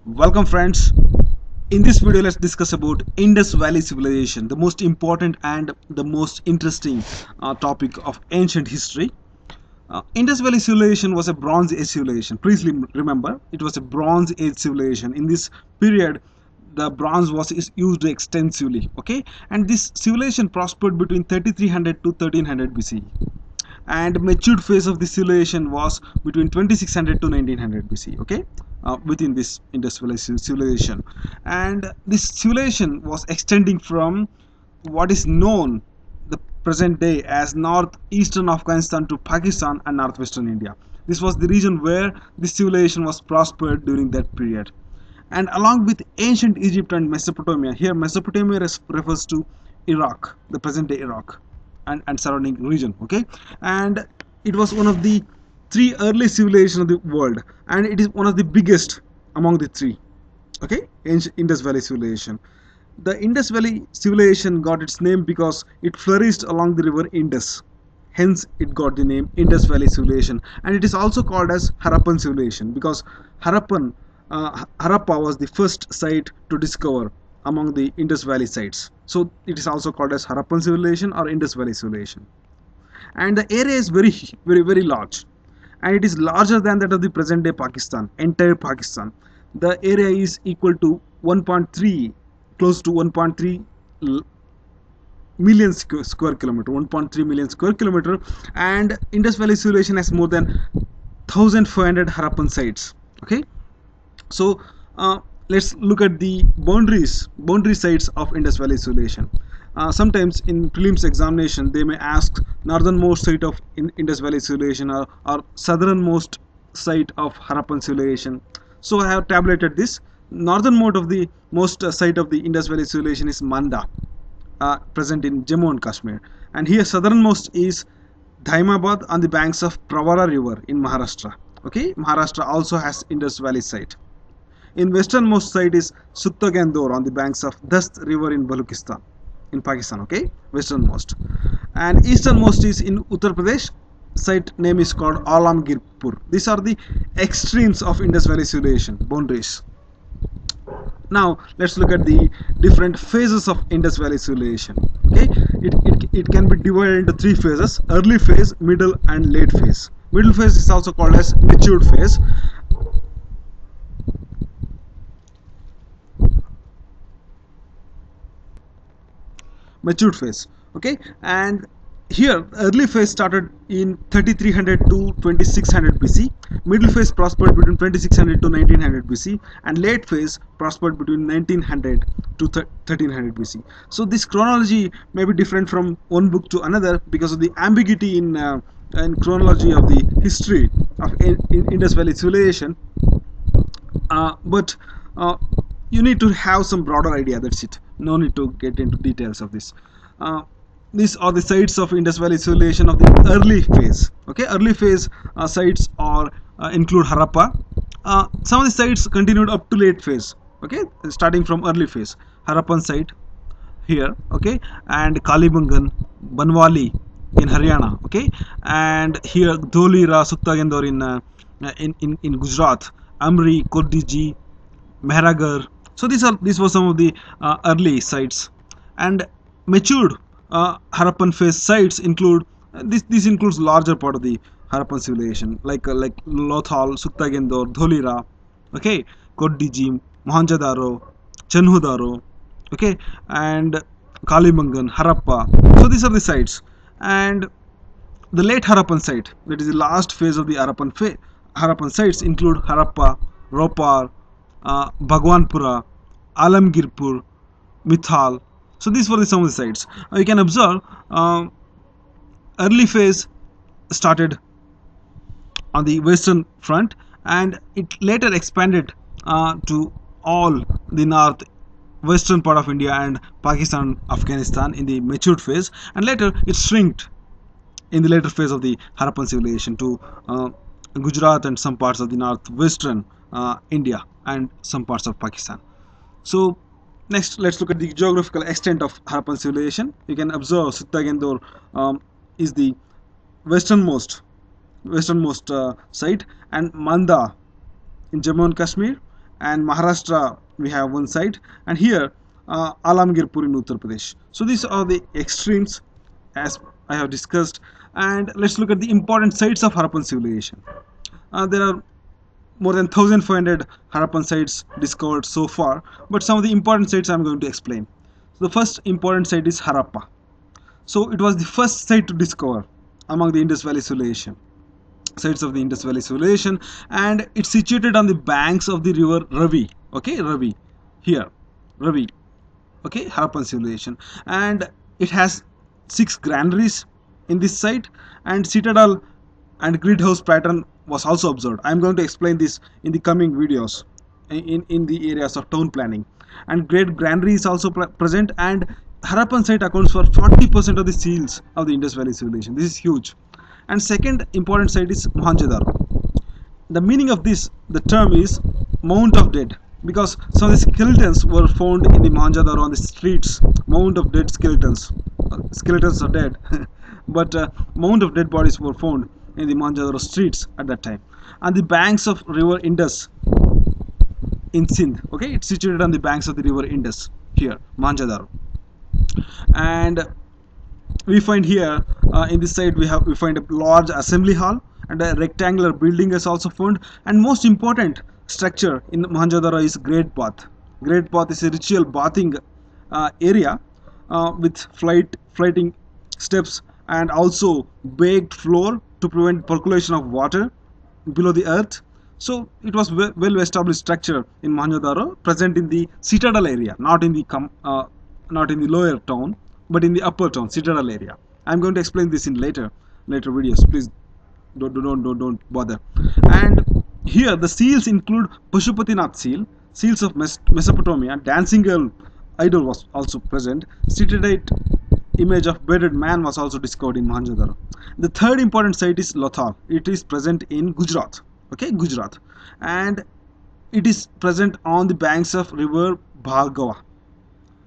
Welcome friends. In this video let's discuss about Indus Valley Civilization, the most important and the most interesting topic of ancient history. Indus Valley Civilization was a Bronze Age civilization. Please remember, it was a Bronze Age civilization. In this period, the bronze was used extensively. Okay, and this civilization prospered between 3300 to 1300 BCE, and matured phase of the civilization was between 2600 to 1900 BC. Okay, within this Indus Valley civilization, and this civilization was extending from what is known the present day as northeastern Afghanistan to Pakistan and northwestern India. This was the region where this civilization was prospered during that period. And along with ancient Egypt and Mesopotamia, here Mesopotamia refers to Iraq, the present day Iraq, and surrounding region. Okay, and it was one of the three early civilizations of the world, and it is one of the biggest among the three. Okay, ancient Indus Valley civilization. The Indus Valley civilization got its name because it flourished along the river Indus. Hence, it got the name Indus Valley civilization, and it is also called as Harappan civilization because Harappa was the first site to discover among the Indus Valley sites. So, it is also called as Harappan civilization or Indus Valley civilization. And the area is very large, and it is larger than that of the present day Pakistan, entire Pakistan. The area is equal to 1.3, close to 1.3 million square kilometer, 1.3 million square kilometer, and Indus Valley civilization has more than 1500 Harappan sites. Okay, so let's look at the boundary sites of Indus Valley civilization. Sometimes in prelims examination they may ask northernmost site of Indus Valley civilization or southernmost site of Harappan civilization. So I have tabulated this. Northernmost of the site of the Indus Valley civilization is Manda, present in Jammu and Kashmir, and here southernmost is Dhaimabad on the banks of Pravara river in Maharashtra. Okay, Maharashtra also has Indus Valley site. In westernmost site is Suttagandor on the banks of Dast river in Balochistan in Pakistan. Okay, westernmost, and easternmost is in Uttar Pradesh. Site name is called Alamgirpur. These are the extremes of Indus Valley civilization boundaries. Now let's look at the different phases of Indus Valley civilization. Okay, it can be divided into three phases: early phase, middle, and late phase. Middle phase is also called as matured phase. Matured phase. Okay, and here early phase started in 3300 to 2600 BC, middle phase prospered between 2600 to 1900 BC, and late phase prospered between 1900 to 1300 BC. So this chronology may be different from one book to another because of the ambiguity in chronology of the history of Indus Valley civilization, but you need to have some broader idea. That's it. No need to get into details of this. These are the sites of Indus Valley civilization of the early phase. Okay, early phase sites are include Harappa. Some of the sites continued up to late phase. Okay, starting from early phase, Harappan site here. Okay, and Kalibangan, Banwali in Haryana. Okay, and here Dholira, Suttagendor in Gujarat, Amri, Kodiji, Mehragar. So these were some of the early sites, and matured Harappan phase sites include this includes larger part of the Harappan civilization like Lothal, Suttagendor, Dholira, okay, Kodiji, Mohenjo-daro, Chenhu-daro, okay, and Kalibangan, Harappa. So these are the sites, and the late Harappan site, that is the last phase of the Harappan sites, include Harappa, Ropar, Bhagwanpura, Alamgirpur, Mithal. So these were some of the sites. You can observe early phase started on the western front, and it later expanded to all the north western part of India and Pakistan, Afghanistan in the matured phase, and later it shrinked in the later phase of the Harappan civilization to Gujarat and some parts of the northwestern India and some parts of Pakistan. So next, let's look at the geographical extent of Harappan civilization. You can observe Suttagendor is the westernmost site, and Manda in Jammu and Kashmir, and Maharashtra we have one site, and here Alamgirpur in Uttar Pradesh. So these are the extremes as I have discussed, and let's look at the important sites of Harappan civilization. There are more than 1500 Harappan sites discovered so far, but some of the important sites I'm going to explain. So the first important site is Harappa. So it was the first site to discover among the Indus Valley civilization, sites of the Indus Valley civilization, and it's situated on the banks of the river Ravi. Okay, Ravi, here, Ravi. Okay, Harappan civilization, and it has 6 granaries in this site, and citadel and grid house pattern was also observed. I am going to explain this in the coming videos in the areas of town planning. And great granary is also present, and Harappan site accounts for 40% of the seals of the Indus Valley civilization. This is huge. And second important site is Mohenjo-daro. The meaning of this, the term is Mount of Dead, because some of the skeletons were found in the Mohenjo-daro on the streets. Mount of dead skeletons. Skeletons are dead, but mount of dead bodies were found in the Mohenjo-daro streets at that time. On the banks of river Indus in Sindh. Okay, it's situated on the banks of the river Indus here, Mohenjo-daro. And we find here in this site we find a large assembly hall, and a rectangular building is also found. And most important structure in Mohenjo-daro is Great Bath. Great Bath is a ritual bathing area with flighting steps and also baked floor to prevent percolation of water below the earth. So it was well established structure in Mohenjo-daro, present in the citadel area, not in the lower town, but in the upper town, citadel area. I'm going to explain this in later videos. Please don't bother. And here the seals include Pashupatinath seal, seals of Mesopotamia, dancing girl idol was also present, citadite image of bearded man was also discovered in Mohenjo-daro. The third important site is Lothal. It is present in Gujarat. Okay, Gujarat, and it is present on the banks of river Bhagava.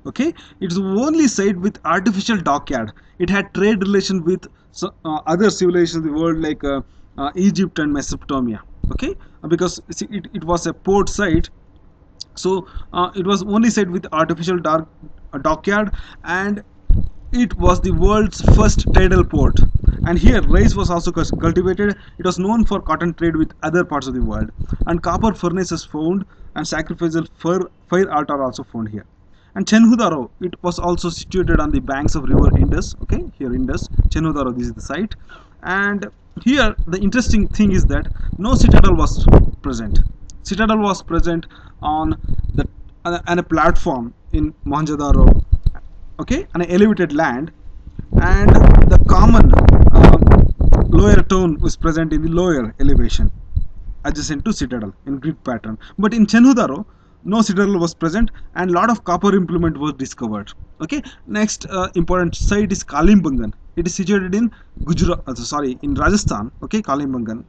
Okay, it's the only site with artificial dockyard. It had trade relation with other civilizations in the world like Egypt and Mesopotamia. Okay, because it was a port site, so it was only site with artificial dockyard, and it was the world's first tidal port. And here rice was also cultivated. It was known for cotton trade with other parts of the world, and copper furnaces found, and sacrificial fire altar also found here. And Chenhu-daro, it was also situated on the banks of river Indus. Okay, here Indus, Chenhu-daro, this is the site. And here the interesting thing is that no citadel was present. Citadel was present on a platform in Mohenjo-daro. Okay, an elevated land, and the common lower town was present in the lower elevation adjacent to citadel in grid pattern. But in Chenhu-daro, no citadel was present, and lot of copper implement was discovered. Okay, next important site is Kalimbangan. It is situated in in Rajasthan. Okay, Kalimbangan,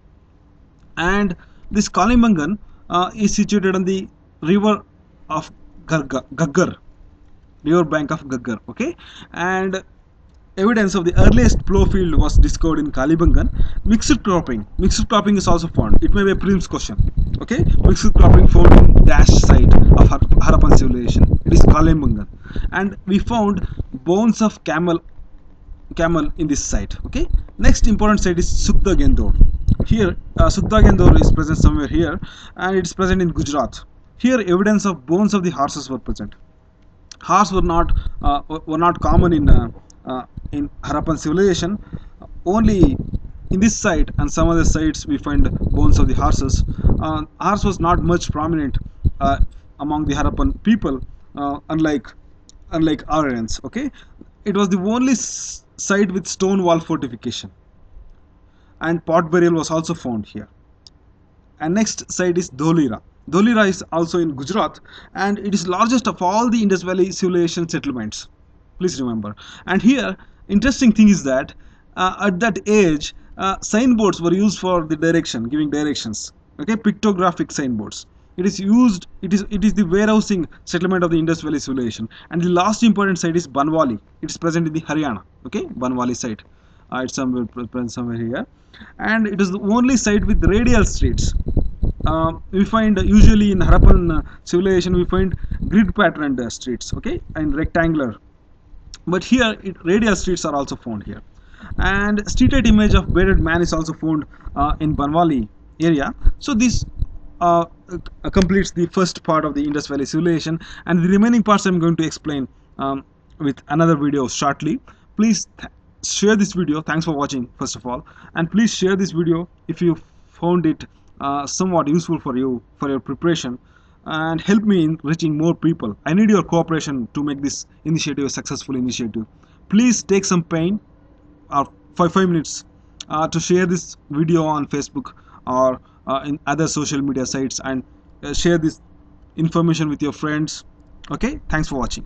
and this Kalimbangan is situated on the river of Gaggar, river bank of Gaggar. Okay, and evidence of the earliest plough field was discovered in Kalimbangan. Mixed cropping is also found. It may be a prelims question. Okay, mixed cropping found in dash site of Harappan civilization. It is Kalimbangan, and we found bones of camel in this site. Okay, next important site is Sukda-Gendor. Here Sukda-Gendor is present somewhere here, and it is present in Gujarat. Here evidence of bones of the horses were present. Horses were not common in Harappan civilization. Only in this site and some other sites we find bones of the horses. Horse was not much prominent among the Harappan people, unlike Aryans. Okay, it was the only site with stone wall fortification, and pot burial was also found here. And next site is Dholira. Dholira is also in Gujarat, and it is largest of all the Indus Valley civilization settlements. Please remember. And here interesting thing is that at that age signboards were used for the giving directions. Okay, pictographic signboards. It is the warehousing settlement of the Indus Valley civilization. And the last important site is Banwali. It is present in the Haryana. Okay, Banwali site. It's somewhere here, and it is the only site with radial streets. we find usually in Harappan civilization we find grid patterned streets, okay, and rectangular, but here radial streets are also found here. And street-light image of bearded man is also found in Banwali area. So this completes the first part of the Indus Valley civilization, and the remaining parts I'm going to explain with another video shortly. Please share this video. Thanks for watching first of all, and please share this video if you found it somewhat useful for you for your preparation, and help me in reaching more people. I need your cooperation to make this initiative a successful initiative. Please take some pain for 5 minutes to share this video on Facebook or in other social media sites, and share this information with your friends. Okay, thanks for watching.